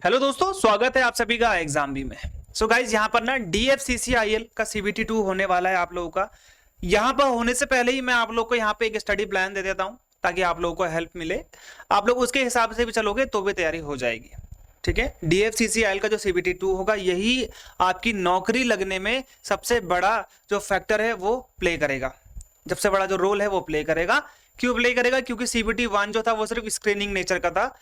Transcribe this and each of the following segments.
Hello दोस्तों, स्वागत है आप सभी का एग्जाम बी में। सो गाइज यहाँ पर ना DFCCIL का CBT 2 होने वाला है आप लोगों का। यहाँ पर होने से पहले ही मैं आप लोग को यहाँ पे एक स्टडी प्लान दे देता हूँ ताकि आप लोगों को हेल्प मिले। आप लोग उसके हिसाब से भी चलोगे तो भी तैयारी हो जाएगी। ठीक है, DFCCIL का जो CBT 2 होगा यही आपकी नौकरी लगने में सबसे बड़ा जो फैक्टर है वो प्ले करेगा, सबसे बड़ा जो रोल है वो प्ले करेगा। क्यों प्ले करेगा? क्योंकि CBT 1 जो था वो सिर्फ स्क्रीनिंग नेचर का था।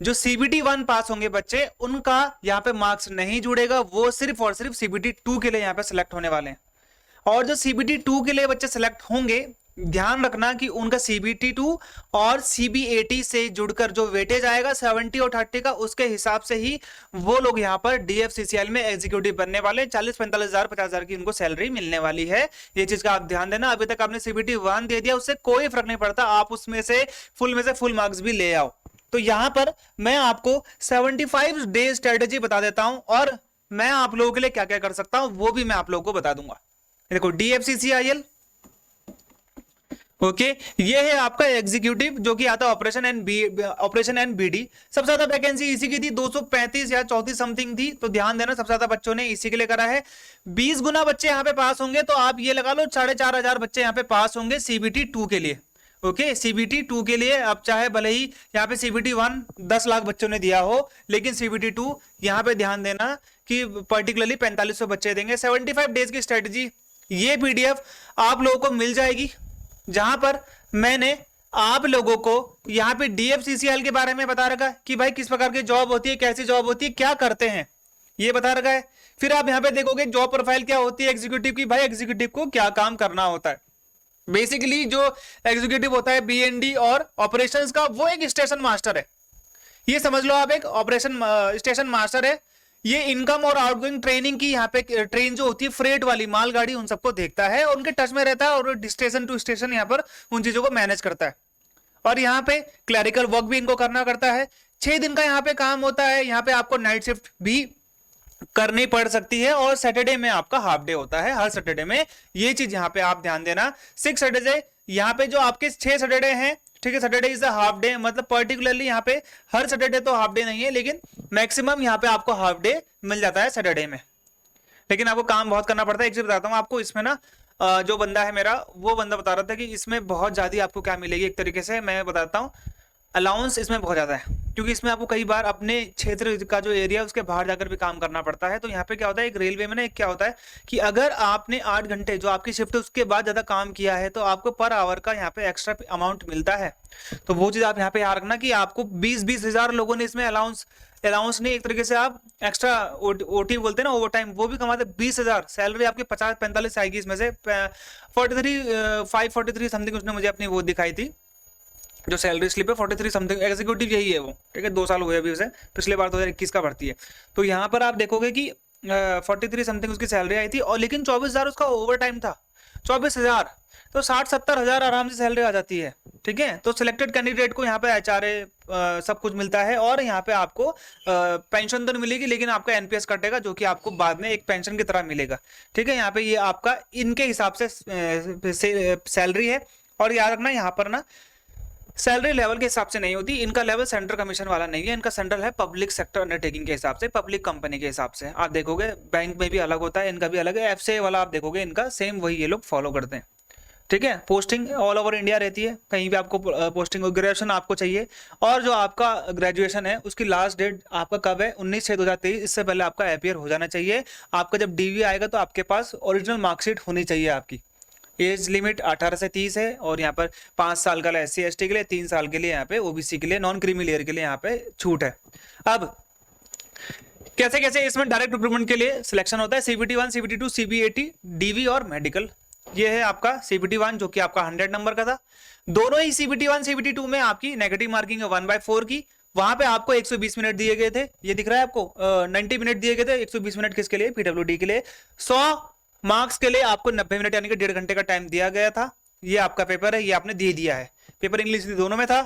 जो CBT 1 पास होंगे बच्चे उनका यहाँ पे मार्क्स नहीं जुड़ेगा, वो सिर्फ और सिर्फ CBT 2 के लिए यहाँ पे सिलेक्ट होने वाले हैं। और जो CBT 2 के लिए बच्चे सिलेक्ट होंगे, ध्यान रखना कि उनका CBT 2 और CBAT से जुड़कर जो वेटेज आएगा 70 और 30 का, उसके हिसाब से ही वो लोग यहाँ पर DFCCIL में एग्जीक्यूटिव बनने वाले। 40-45 हजार 50 हजार की उनको सैलरी मिलने वाली है। ये चीज का आप ध्यान देना। अभी तक आपने CBT 1 दे दिया, उससे कोई फर्क नहीं पड़ता, आप उसमें से फुल मार्क्स भी ले आओ। तो यहां पर मैं आपको 75 डे स्ट्रेटेजी बता देता हूं और मैं आप लोगों के लिए क्या क्या कर सकता हूं वो भी मैं आप लोगों को बता दूंगा। देखो DFCCIL, ओके, ये है आपका एग्जीक्यूटिव जो कि आता है ऑपरेशन एंड BD। सबसे ज्यादा वैकेंसी इसी की थी, 235 या 34 समथिंग थी। तो ध्यान देना, सबसे ज्यादा बच्चों ने इसी के लिए करा है। 20 गुना बच्चे यहाँ पे पास होंगे, तो आप ये लगा लो 4,500 बच्चे यहाँ पे पास होंगे CBT 2 के लिए। ओके, CBT 2 के लिए अब चाहे भले ही यहाँ पे CBT 1 10 लाख बच्चों ने दिया हो, लेकिन CBT 2 यहाँ पे ध्यान देना कि पर्टिकुलरली 4500 बच्चे देंगे। 75 डेज की स्ट्रेटेजी, ये PDF आप लोगों को मिल जाएगी, जहां पर मैंने आप लोगों को यहाँ पे DFCCIL के बारे में बता रखा कि भाई किस प्रकार की जॉब होती है, कैसी जॉब होती है, क्या करते हैं, ये बता रखा है। फिर आप यहाँ पे देखोगे जॉब प्रोफाइल क्या होती है एग्जीक्यूटिव की, भाई एग्जीक्यूटिव को क्या काम करना होता है। बेसिकली जो एग्जीक्यूटिव होता है BND और ऑपरेशंस का, वो एक स्टेशन मास्टर है। ये समझ लो आप एक ऑपरेशन स्टेशन मास्टर है। ये इनकम और आउटगोइंग ट्रेनिंग की यहाँ पे ट्रेन जो होती है, फ्रेट वाली मालगाड़ी, उन सबको देखता है, उनके टच में रहता है और स्टेशन टू स्टेशन यहाँ पर उन चीजों को मैनेज करता है। और यहाँ पे क्लरिकल वर्क भी इनको करना करता है। 6 दिन का यहाँ पे काम होता है। यहाँ पे आपको नाइट शिफ्ट भी करनी पड़ सकती है और सैटरडे में आपका हाफ डे होता है, हर सैटरडे में। ये चीज यहाँ पे आप ध्यान देना। 6 सैटरडे, यहाँ पे जो आपके 6 सैटरडे हैं, ठीक है, Saturday is the half day, मतलब पर्टिकुलरली यहाँ पे हर सैटरडे तो हाफ डे नहीं है, लेकिन मैक्सिमम यहाँ पे आपको हाफ डे मिल जाता है सैटरडे में। लेकिन आपको काम बहुत करना पड़ता है। एक चीज बताता हूँ आपको, इसमें ना जो बंदा है मेरा, वो बंदा बता रहा था कि इसमें बहुत ज्यादा आपको क्या मिलेगी। एक तरीके से मैं बताता हूँ, अलाउंस इसमें बहुत ज्यादा है, क्योंकि इसमें आपको कई बार अपने क्षेत्र का जो एरिया है उसके बाहर जाकर भी काम करना पड़ता है। तो यहाँ पे क्या होता है, एक रेलवे में ना एक क्या होता है कि अगर आपने 8 घंटे जो आपकी शिफ्ट है उसके बाद ज्यादा काम किया है, तो आपको पर आवर का यहाँ पे एक्स्ट्रा अमाउंट मिलता है। तो वो चीज आप यहाँ पे याद रखना कि आपको 20-20 हजार लोगों ने इसमें अलाउंस नहीं, एक तरीके से आप एक्स्ट्रा OT बोलते हैं ना, ओवर टाइम, वो भी कमाते 20 हजार। सैलरी आपकी 50-45 आएगी इसमें से। 543 समथिंग उसने मुझे अपनी वो दिखाई थी, जो सैलरी स्लिप है 43 समथिंग। एग्जीक्यूटिव यही है वो, ठीक है, 2 साल हुए अभी उसे, पिछले बार 2021 का भर्ती है। तो यहाँ पर आप देखोगे कि 43 समथिंग उसकी सैलरी आई थी, और लेकिन 24,000 उसका ओवर टाइम था। 24,000 तो 60-70 हजार आराम से सैलरी आ जाती है। ठीक है, तो सिलेक्टेड कैंडिडेट को यहाँ पे HRA सब कुछ मिलता है, और यहाँ पे आपको पेंशन तो नहीं मिलेगी, लेकिन आपका NPS कटेगा, जो कि आपको बाद में एक पेंशन की तरह मिलेगा। ठीक है, यहाँ पे ये आपका इनके हिसाब से सैलरी है। और याद रखना यहाँ पर ना सैलरी लेवल के हिसाब से नहीं होती, इनका लेवल सेंट्रल कमीशन वाला नहीं है, इनका सेंट्रल है पब्लिक सेक्टर अंडरटेकिंग के हिसाब से, पब्लिक कंपनी के हिसाब से। आप देखोगे बैंक में भी अलग होता है, इनका भी अलग है। FCI वाला आप देखोगे इनका सेम वही ये लोग फॉलो करते हैं। ठीक है, पोस्टिंग ऑल ओवर इंडिया रहती है, कहीं भी आपको पोस्टिंग। ग्रेजुएशन आपको चाहिए, और जो आपका ग्रेजुएशन है उसकी लास्ट डेट आपका कब है, 19/6/2023, इससे पहले आपका APR हो जाना चाहिए। आपका जब DV आएगा तो आपके पास ओरिजिनल मार्कशीट होनी चाहिए आपकी। एज लिमिट 18 से 30 है, और यहाँ पर 5 साल का SC ST के लिए, 3 साल के लिए यहाँ पे OBC के लिए, नॉन क्रीमी लेयर के लिए यहाँ पे छूट है। अब कैसे कैसे इसमें डायरेक्ट रिक्रूटमेंट के लिए सिलेक्शन होता है। CBT 1, CBT 2, CBAT, DV और मेडिकल। ये है आपका CBT 1 जो कि आपका 100 नंबर का था। दोनों ही CBT 1 CBT 2 में आपकी नेगेटिव मार्किंग है 1/4 की। वहां पे आपको 120 मिनट दिए गए थे, ये दिख रहा है आपको, 90 मिनट दिए गए थे। 120 मिनट किसके लिए? PWD के लिए। 100 मार्क्स के लिए आपको 90 मिनट यानी कि 1.5 घंटे का टाइम दिया गया था। ये आपका पेपर है, ये आपने दे दिया है। पेपर इंग्लिश दोनों में था।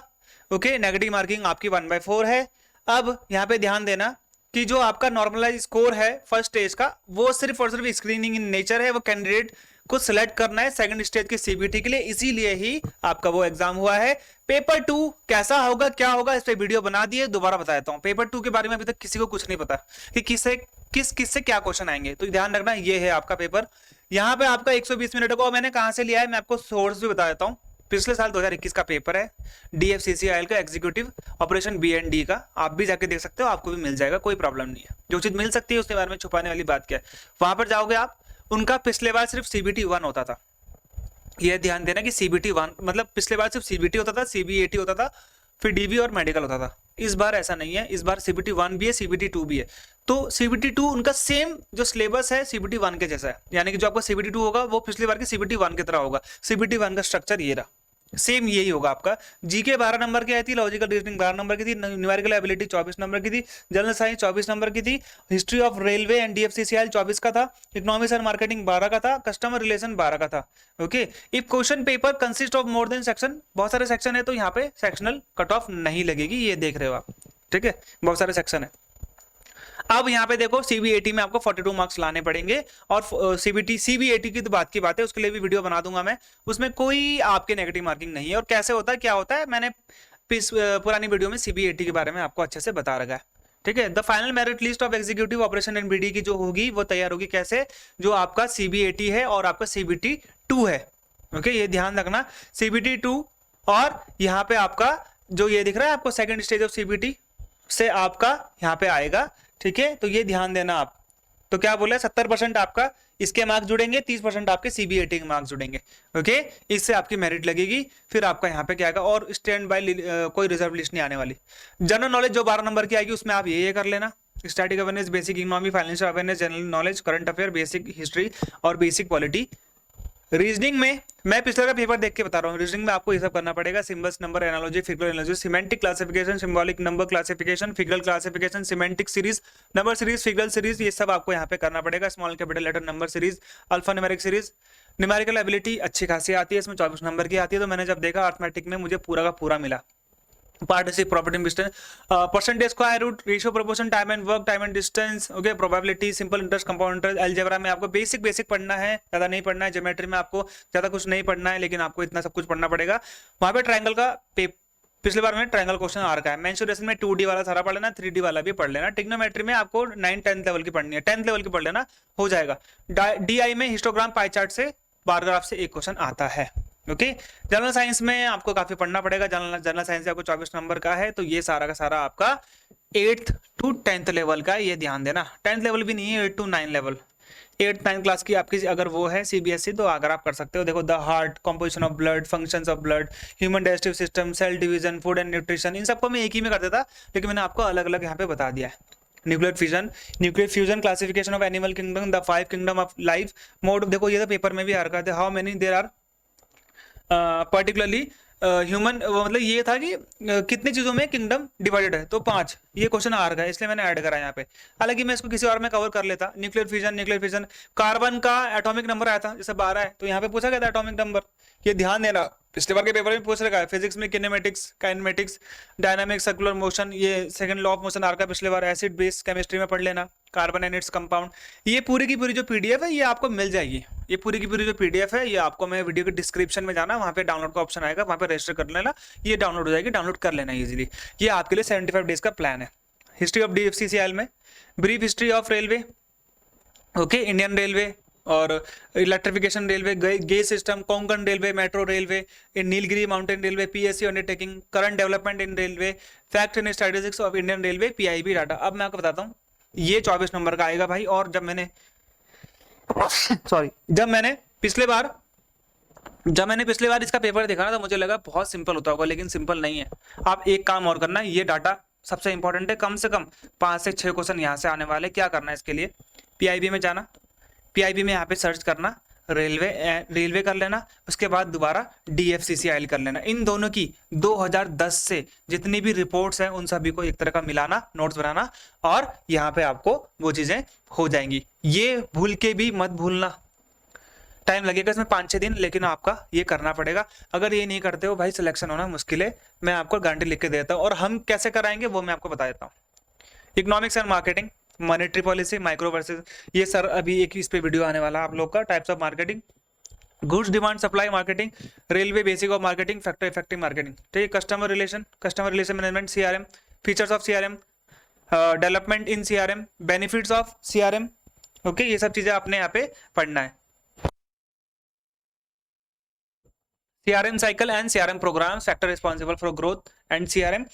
ओके, नेगेटिव मार्किंग आपकी 1/4 है। अब यहाँ पे ध्यान देना कि जो आपका नॉर्मलाइज स्कोर है फर्स्ट स्टेज का, वो सिर्फ और सिर्फ स्क्रीनिंग इन नेचर है, वो कैंडिडेट को सिलेक्ट करना है सेकंड स्टेज के सीबीटी के लिए, इसीलिए ही आपका वो एग्जाम हुआ है। पेपर 2 कैसा होगा क्या होगा इस पे वीडियो बना दिए, दोबारा बता देता हूं। पेपर 2 के बारे में अभी तक किसी को कुछ नहीं पता कि किससे क्या क्वेश्चन आएंगे, तो ध्यान रखना ये है आपका पेपर। यहाँ पे आपका 120 मिनट को मैंने कहां से लिया है मैं आपको सोर्स भी बता देता हूँ। पिछले साल 2021 का पेपर है DFCCIL का एग्जीक्यूटिव ऑपरेशन BND का, आप भी जाके देख सकते हो, आपको भी मिल जाएगा, कोई प्रॉब्लम नहीं है। जो चीज मिल सकती है उसके बारे में छुपाने वाली बात क्या है। वहां पर जाओगे आप, उनका पिछले बार सिर्फ CBT 1 होता था, यह ध्यान देना कि CBT 1 मतलब पिछले बार सिर्फ CBT होता था, CBAT होता था, फिर DV और मेडिकल होता था। इस बार ऐसा नहीं है, इस बार CBT 1 भी है, CBT 2 भी है। तो CBT 2 उनका सेम जो सिलेबस है CBT 1 के जैसा है, यानी कि जो आपका CBT 2 होगा वो पिछली बार की CBT 1 की तरह होगा। CBT 1 का स्ट्रक्चर ये रहा, सेम यही होगा आपका। जीके 12 नंबर की आई थी, लॉजिकल रीजनिंग 12 नंबर की थी, न्यूमेरिकल एबिलिटी 24 नंबर की थी, जनरल साइंस 24 नंबर की थी, history of railway and DFCCIL 24 का था, इकोनॉमिक्स एंड मार्केटिंग 12 का था, कस्टमर रिलेशन 12 का था। Okay, if question paper consist of more than section, बहुत सारे सेक्शन है तो यहाँ पे सेक्शनल कट ऑफ नहीं लगेगी, ये देख रहे हो आप, ठीक है, बहुत सारे सेक्शन है। अब यहाँ पे देखो CBAT में आपको 42 मार्क्स लाने पड़ेंगे, और CBAT की तो बात की बात है, उसके लिए भी वीडियो बना दूंगा मैं, उसमें कोई आपके नेगेटिव मार्किंग नहीं है। और कैसे होता है क्या होता है मैंने पुरानी वीडियो में CBAT के बारे में आपको अच्छे से बता रखा है, ठीक है। The final merit list of executive operation and BD की जो होगी वो तैयार होगी कैसे, जो आपका CBAT है और आपका CBT 2 है। ओके, ये ध्यान रखना, CBT 2 और यहाँ पे आपका जो ये दिख रहा है आपको सेकंड स्टेज ऑफ CBT से आपका यहाँ पे आएगा, ठीक है। तो ये ध्यान देना आप, तो क्या बोला 70% आपका इसके मार्क्स जुड़ेंगे, 30% आपके CBAT के मार्क्स जुड़ेंगे। ओके, इससे आपकी मेरिट लगेगी, फिर आपका यहाँ पे क्या आएगा, और स्टैंड बाय कोई रिजर्व लिस्ट नहीं आने वाली। जनरल नॉलेज जो 12 नंबर की आएगी उसमें आप ये कर लेना, static awareness, basic economy, financial awareness, general knowledge, current affair, basic history और बेसिक पॉलिटी। रीजनिंग में मैं पिछले का पेपर देख के बता रहा हूँ, रीजनिंग में आपको ये सब करना पड़ेगा, symbols, number analogy, figural analogy, semantic classification, symbolic number classification, figural classification, semantic series, number series, figural series, ये सब आपको यहाँ पे करना पड़ेगा। Small capital letter number series, alpha numeric series, numerical ability अच्छी खासी आती है, इसमें 24 नंबर की आती है। तो मैंने जब देखा अर्थमेटिक में मुझे पूरा का पूरा मिला, partnership, property distance, percentage, square root, ratio, proportion, time and work, time and distance, okay, probability, simple interest, compound interest. Algebra में आपको बेसिक पढ़ना है, ज्यादा नहीं पढ़ना है। ज्योमेट्री में आपको ज्यादा कुछ नहीं पढ़ना है, लेकिन आपको इतना सब कुछ पढ़ना पड़ेगा। वहां पे ट्रायंगल का पिछले बार में ट्रायंगल क्वेश्चन आ रखा है। मेंसुरेशन में 2D वाला सारा पढ़ लेना, 3D वाला भी पढ़ लेना। ट्रिग्नोमेट्री में आपको 9-10 लेवल की पढ़नी है, 10th लेवल की पढ़ लेना, हो जाएगा। DI में हिस्टोग्राम, पाई चार्ट से, बार ग्राफ से एक क्वेश्चन आता है। ओके, जनरल साइंस में आपको काफी पढ़ना पड़ेगा, जनरल साइंस आपको 24 नंबर का है। तो ये सारा का सारा आपका 8th to 10th लेवल का, ये ध्यान देना। 10th लेवल भी नहीं है, 8 to 9 लेवल, 8th-9th क्लास की आपकी अगर वो है CBSE, तो अगर आप कर सकते हो। देखो, the heart, composition of blood, functions of blood, human digestive system, cell division, food and nutrition, इन सबको मैं एक ही में कर देता, लेकिन मैंने आपको अलग अलग यहाँ पे बता दिया है। Nuclear fusion, classification of animal kingdom, the 5 kingdom of life, mode, देखो ये तो पेपर में भी आ रखा था, how many there are particularly human, मतलब ये था कि कितनी चीजों में किंगडम डिवाइडेड है, तो 5, ये क्वेश्चन आ रहा है, इसलिए मैंने ऐड करा यहाँ पे। हालांकि मैं इसको किसी और में कवर कर लेता। न्यूक्लियर फ्यूजन, कार्बन का एटॉमिक नंबर आया था, जैसे 12 है, तो यहाँ पे पूछा गया था एटॉमिक नंबर, ये ध्यान देना, पिछले बार के पेपर में पूछ रखा है। फिजिक्स में kinematics, kinematics, dynamic, circular motion, ये सेकंड लॉ ऑफ मोशन आ रखा है पिछले बार। एसिड बेस केमिस्ट्री में पढ़ लेना, कार्बन एंड इट्स कंपाउंड। ये पूरी की पूरी जो PDF है ये आपको मिल जाएगी, ये पूरी की पूरी जो PDF है ये आपको, मैं वीडियो के डिस्क्रिप्शन में जाना, वहां पे डाउनलोड का ऑप्शन आएगा, वहां पे रजिस्टर कर लेना, ये डाउनलोड हो जाएगी, डाउनलोड कर लेना इजीली। ये आपके लिए 75 डेज का प्लान है। हिस्ट्री ऑफ DFCCIL में brief history of railway, okay, Indian railway और electrification railway, gauge system, Konkan railway, metro railway, Nilgiri mountain railway, PSC undertaking, current development in railway, fact and statistics of Indian railway, PIB data. अब मैं आपको बताता हूँ, ये 24 number का आएगा भाई। और जब मैंने पिछले बार इसका पेपर देखा ना, तो मुझे लगा बहुत सिंपल होता होगा, लेकिन सिंपल नहीं है। आप एक काम और करना, ये डाटा सबसे इंपॉर्टेंट है, कम से कम 5 से 6 क्वेश्चन यहाँ से आने वाले। क्या करना है इसके लिए, PIB में जाना, PIB में यहाँ पे सर्च करना, रेलवे कर लेना, उसके बाद दोबारा DFCCIL कर लेना। इन दोनों की 2010 से जितनी भी रिपोर्ट्स हैं उन सभी को एक तरह का मिलाना, नोट्स बनाना, और यहाँ पे आपको वो चीजें हो जाएंगी। ये भूल के भी मत भूलना, टाइम लगेगा इसमें 5-6 दिन, लेकिन आपका ये करना पड़ेगा। अगर ये नहीं करते हो भाई, सिलेक्शन होना मुश्किल है, मैं आपको गारंटी लिख के देता हूँ। और हम कैसे कराएंगे वो मैं आपको बता देता हूँ। Economics and marketing, monetary policy, micro versus, ये सर अभी एक इस पे वीडियो आने वाला है आप लोग का, types of marketing, goods demand supply marketing, railway basic of marketing, factor effective marketing, ठीक है। Customer relation management, CRM, features of CRM, development in CRM, benefits of CRM, okay, ये सब चीजें आपने यहाँ पे पढ़ना है। CRM cycle and CRM programs, factor responsible for growth and CRM,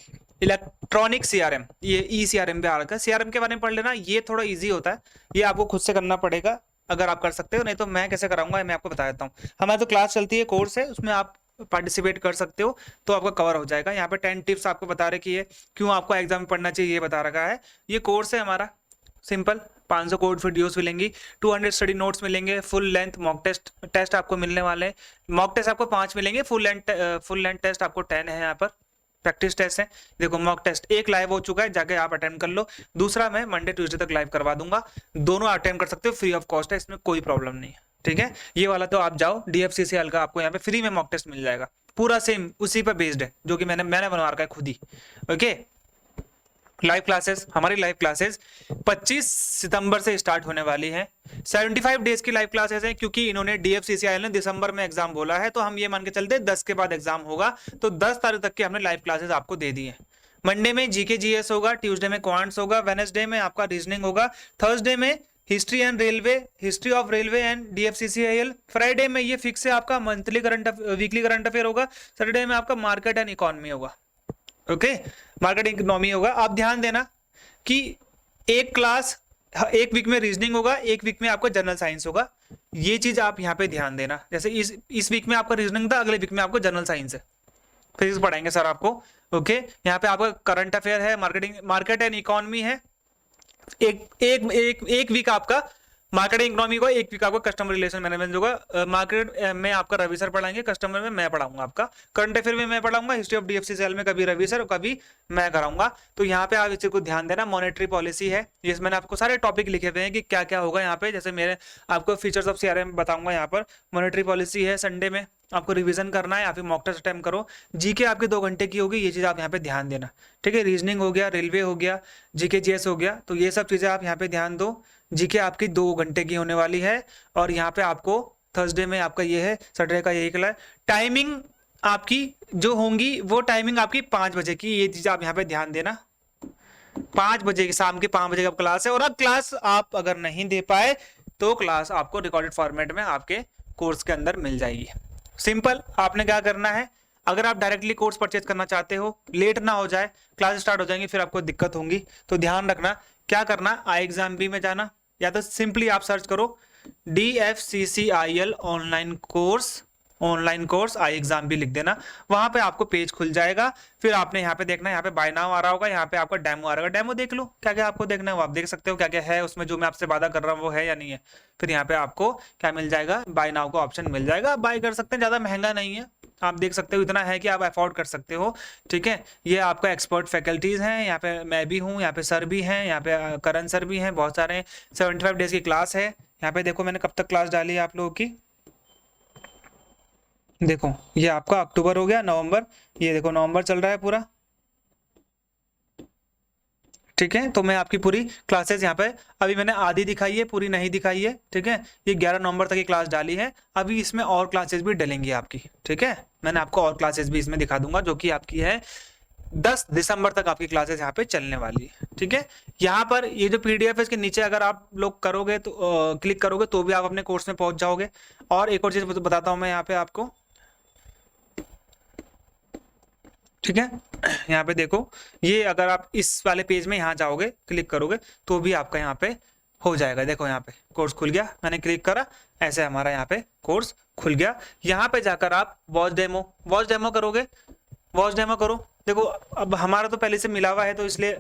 electronic CRM, ये eCRM पे आ रखा है। CRM के बारे में पढ़ लेना, ये थोड़ा इजी होता है, ये आपको खुद से करना पड़ेगा अगर आप कर सकते हो, नहीं तो मैं कैसे कराऊंगा मैं आपको बता देता हूँ। हमारी तो क्लास चलती है, कोर्स है, उसमें आप पार्टिसिपेट कर सकते हो तो आपका कवर हो जाएगा। यहाँ पे 10 टिप्स आपको बता रखी है, क्यों आपको एग्जाम में पढ़ना चाहिए ये बता रखा है। ये कोर्स है हमारा सिंपल, 500 कोड वीडियोस मिलेंगी, 200 स्टडी नोट्स मिलेंगे, फुल लेंथ मॉक टेस्ट आपको मिलने वाले हैं। मॉक टेस्ट आपको 5 मिलेंगे, फुल लेंथ टेस्ट आपको 10 है। यहाँ पर प्रैक्टिस टेस्ट है, देखो मॉक टेस्ट एक लाइव हो चुका है, जाके आप अटेंड कर लो, दूसरा मैं मंडे ट्यूसडे तक लाइव करवा दूंगा, दोनों अटेंड कर सकते हो, फ्री ऑफ कॉस्ट है, इसमें कोई प्रॉब्लम नहीं है, ठीक है। ये वाला तो आप जाओ DFCCL का, आपको यहाँ पे फ्री में मॉक टेस्ट मिल जाएगा, पूरा सेम उसी पर बेस्ड है, जो कि मैंने बनवा रखा है खुद ही, ओके। लाइव क्लासेस, हमारी लाइव क्लासेस 25 सितंबर से स्टार्ट होने वाली है। 75 डेज की लाइव क्लासेस हैं, क्योंकि इन्होंने DFCCIL ने दिसंबर में एग्जाम बोला है, तो हम ये मान के चलते 10 के बाद एग्जाम होगा, तो 10 तारीख तक की हमने लाइव क्लासेस आपको दे दी है। मंडे में GK GS होगा, ट्यूसडे में क्वांट्स होगा, वेडनेसडे में आपका रीजनिंग होगा, थर्सडे में history and railway, history of railway and DFCCIL, Friday में ये फिक्स है आपका वीकली करंट अफेयर होगा, सैटरडे में आपका मार्केट एंड इकोनॉमी होगा, ओके, मार्केट इकोनॉमी होगा। आप ध्यान देना कि एक क्लास एक वीक में रीजनिंग होगा, एक वीक में आपका जनरल साइंस होगा, ये चीज आप यहाँ पे ध्यान देना। जैसे इस वीक में आपका रीजनिंग था, अगले वीक में आपको जनरल साइंस है, फिजिक्स पढ़ाएंगे सर आपको, ओके। यहाँ पे आपका करंट अफेयर है, मार्केट एंड इकोनॉमी है, एक वीक आपका मार्केट इकोनॉमी को, एक वीक आपका कस्टमर रिलेशन मैनेजमेंट होगा। मार्केट में आपका रवि सर पढ़ाएंगे, कस्टमर में मैं पढ़ाऊंगा आपका, करंट अफेयर में मैं पढ़ाऊंगा, हिस्ट्री ऑफ DFCCIL में कभी रवि सर और कभी मैं कराऊंगा। तो यहाँ पे आप इस चीज को ध्यान देना। मॉनेटरी पॉलिसी है, जिसमें मैंने आपको सारे टॉपिक लिखे हुए हैं कि क्या क्या होगा यहाँ पे, जैसे मेरे आपको फीचर्स ऑफ CRM बताऊंगा, यहाँ पर मॉनेटरी पॉलिसी है। संडे में आपको रिवीजन करना है या फिर मॉक टेस्ट अटेम्प्ट करो। GK आपकी 2 घंटे की होगी, ये चीज आप यहाँ पे ध्यान देना, ठीक है। रीजनिंग हो गया, रेलवे हो गया, GK GS हो गया, तो ये सब चीजें आप यहाँ पे ध्यान दो। GK आपकी 2 घंटे की होने वाली है, और यहाँ पे आपको थर्सडे में आपका ये है, सैटरडे का यही क्लास। टाइमिंग आपकी जो होंगी वो टाइमिंग आपकी 5 बजे की, ये चीज आप यहाँ पे ध्यान देना। 5 बजे की, शाम के 5 बजे का क्लास है। और अब क्लास आप अगर नहीं दे पाए तो क्लास आपको रिकॉर्डेड फॉर्मेट में आपके कोर्स के अंदर मिल जाएगी। सिंपल, आपने क्या करना है, अगर आप डायरेक्टली कोर्स परचेज करना चाहते हो, लेट ना हो जाए, क्लास स्टार्ट हो जाएंगी, फिर आपको दिक्कत होंगी, तो ध्यान रखना क्या करना, iExamB में जाना, या तो सिंपली आप सर्च करो DFCCIL ऑनलाइन कोर्स iExamB लिख देना, वहां पे आपको पेज खुल जाएगा। फिर आपने यहाँ पे देखना है, यहाँ पे बाय नाउ आ रहा होगा, यहाँ पे आपका डेमो आ रहा होगा, डेमो देख लो, क्या क्या आपको देखना है वो आप देख सकते हो, क्या क्या है उसमें, जो मैं आपसे वादा कर रहा हूँ वो है या नहीं है। फिर यहाँ पे आपको क्या मिल जाएगा, बाय नाउ का ऑप्शन मिल जाएगा, आप बाय कर सकते हैं, ज्यादा महंगा नहीं है, आप देख सकते हो, इतना है कि आप अफोर्ड कर सकते हो, ठीक है। ये आपका एक्सपर्ट फैकल्टीज हैं, यहाँ पे मैं भी हूँ, यहाँ पे सर भी हैं, यहाँ पे करण सर भी हैं, बहुत सारे 75 डेज की क्लास है। यहाँ पे देखो मैंने कब तक क्लास डाली है आप लोगों की, देखो ये आपका अक्टूबर हो गया, नवंबर, ये देखो नवंबर चल रहा है पूरा, ठीक है। तो मैं आपकी पूरी क्लासेस यहाँ पे अभी मैंने आधी दिखाई है, पूरी नहीं दिखाई है, ठीक है। ये 11 नवंबर तक की क्लास डाली है, अभी इसमें और क्लासेस भी डलेंगी आपकी, ठीक है। मैंने आपको और क्लासेस भी इसमें दिखा दूंगा, जो कि आपकी है 10 दिसंबर तक आपकी क्लासेस यहाँ पे चलने वाली है, ठीक है। यहाँ पर ये जो PDF है, इसके नीचे अगर आप लोग करोगे तो क्लिक करोगे तो भी आप अपने कोर्स में पहुंच जाओगे। और एक और चीज बताता हूँ मैं यहाँ पे आपको, ठीक है। यहाँ पे देखो, ये अगर आप इस वाले पेज में यहाँ जाओगे, क्लिक करोगे तो भी आपका यहाँ पे हो जाएगा। देखो यहाँ पे कोर्स खुल गया, मैंने क्लिक करा, ऐसे हमारा यहाँ पे कोर्स खुल गया। यहाँ पे जाकर आप वॉच डेमो करोगे, वॉच डेमो करो। देखो अब हमारा तो पहले से मिला हुआ है, तो इसलिए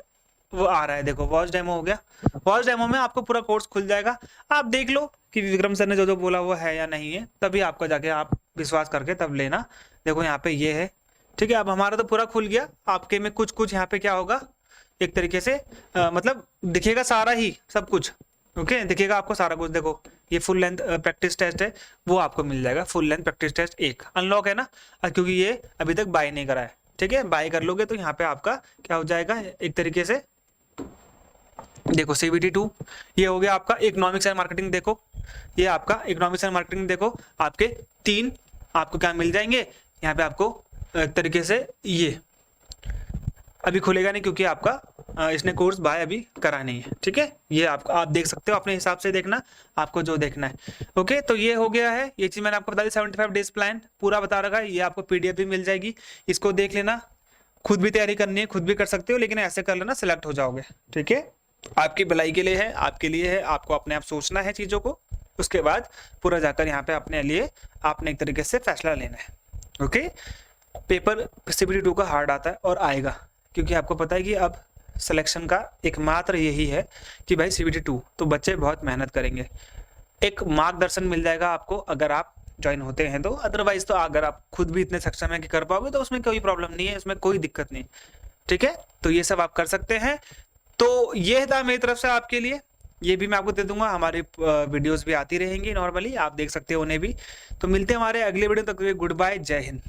वो आ रहा है, देखो वॉच डेमो हो गया। वॉच डेमो में आपको पूरा कोर्स खुल जाएगा, आप देख लो कि विक्रम सर ने जो जो बोला वो है या नहीं है, तभी आपको जाके आप विश्वास करके तब लेना। देखो यहाँ पे ये है, ठीक है। अब हमारा तो पूरा खुल गया, आपके में कुछ कुछ यहाँ पे क्या होगा, एक तरीके से मतलब दिखेगा सारा ही सब कुछ, ओके, दिखेगा आपको सारा कुछ। देखो ये फुल लेंथ प्रैक्टिस टेस्ट है, वो आपको मिल जाएगा, full length practice test 1 unlock है ना, क्योंकि ये अभी तक बाय नहीं करा है, ठीक है। बाय कर लोगे तो यहाँ पे आपका क्या हो जाएगा, एक तरीके से देखो CBT 2 ये हो गया आपका। इकोनॉमिक्स एंड मार्केटिंग देखो, ये आपका इकोनॉमिक्स एंड मार्केटिंग देखो आपके 3 आपको क्या मिल जाएंगे यहाँ पे आपको एक तरीके से। ये अभी खुलेगा नहीं क्योंकि आपका इसने कोर्स बाय अभी करा नहीं है, ठीक है। ये आपको आप देख सकते हो अपने हिसाब से, देखना आपको जो देखना है। ओके, तो ये हो गया है, ये चीज मैंने आपको बता दी। 75 डेज प्लान पूरा बता रखा है, ये आपको पीडीएफ भी मिल जाएगी, इसको देख लेना। खुद भी तैयारी करनी है, खुद भी कर सकते हो, लेकिन ऐसे कर लेना सिलेक्ट हो जाओगे, ठीक है। आपकी भलाई के लिए है, आपके लिए है, आपको अपने आप सोचना है चीजों को, उसके बाद पूरा जाकर यहाँ पे अपने लिए आपने एक तरीके से फैसला लेना है। ओके, पेपर CBT 2 का हार्ड आता है और आएगा, क्योंकि आपको पता है कि अब सिलेक्शन का एकमात्र यही है कि भाई CBT 2, तो बच्चे बहुत मेहनत करेंगे। एक मार्गदर्शन मिल जाएगा आपको अगर आप ज्वाइन होते हैं तो, अदरवाइज तो अगर आप खुद भी इतने सक्षम है कि कर पाओगे तो उसमें कोई प्रॉब्लम नहीं है, उसमें कोई दिक्कत नहीं, ठीक है। तो ये सब आप कर सकते हैं। तो ये था मेरी तरफ से आपके लिए, ये भी मैं आपको दे दूंगा, हमारी वीडियोस भी आती रहेंगी नॉर्मली, आप देख सकते हो उन्हें भी। तो मिलते हैं हमारे अगले वीडियो तक, गुड बाय, जय हिंद।